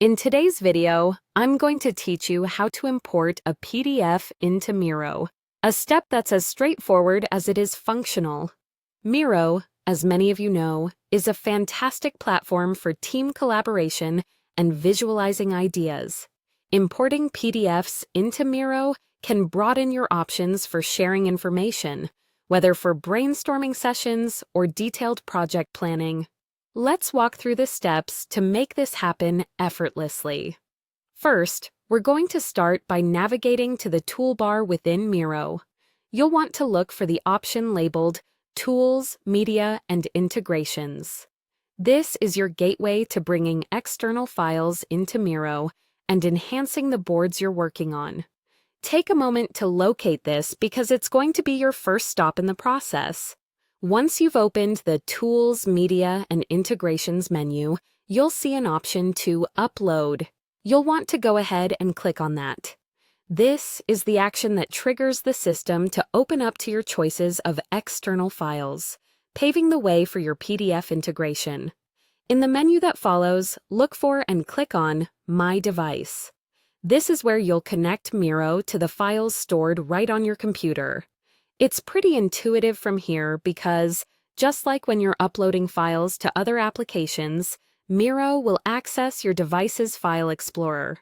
In today's video, I'm going to teach you how to import a PDF into Miro, a step that's as straightforward as it is functional. Miro, as many of you know, is a fantastic platform for team collaboration and visualizing ideas. Importing PDFs into Miro can broaden your options for sharing information, whether for brainstorming sessions or detailed project planning. Let's walk through the steps to make this happen effortlessly. First, we're going to start by navigating to the toolbar within Miro. You'll want to look for the option labeled Tools, Media, and Integrations. This is your gateway to bringing external files into Miro and enhancing the boards you're working on. Take a moment to locate this because it's going to be your first stop in the process. Once you've opened the Tools, Media, and Integrations menu, you'll see an option to Upload. You'll want to go ahead and click on that. This is the action that triggers the system to open up to your choices of external files, paving the way for your PDF integration. In the menu that follows, look for and click on My Device. This is where you'll connect Miro to the files stored right on your computer. It's pretty intuitive from here because, just like when you're uploading files to other applications, Miro will access your device's file explorer.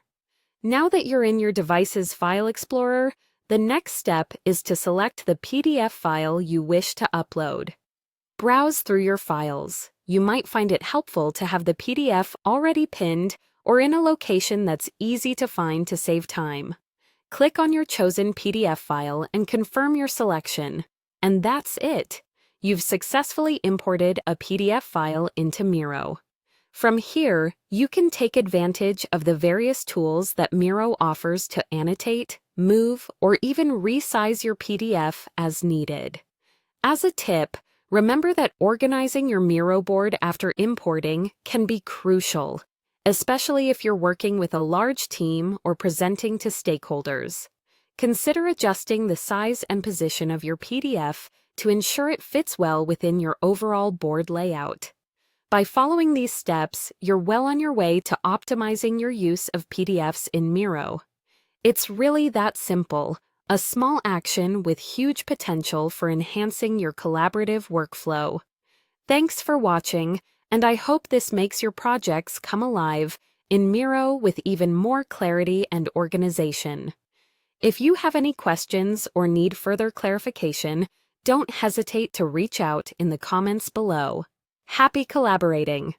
Now that you're in your device's file explorer, the next step is to select the PDF file you wish to upload. Browse through your files. You might find it helpful to have the PDF already pinned or in a location that's easy to find to save time. Click on your chosen PDF file and confirm your selection. And that's it. You've successfully imported a PDF file into Miro. From here, you can take advantage of the various tools that Miro offers to annotate, move, or even resize your PDF as needed. As a tip, remember that organizing your Miro board after importing can be crucial, especially if you're working with a large team or presenting to stakeholders. Consider adjusting the size and position of your PDF to ensure it fits well within your overall board layout. By following these steps, you're well on your way to optimizing your use of PDFs in Miro. It's really that simple, a small action with huge potential for enhancing your collaborative workflow. Thanks for watching, and I hope this makes your projects come alive in Miro with even more clarity and organization. If you have any questions or need further clarification, don't hesitate to reach out in the comments below. Happy collaborating!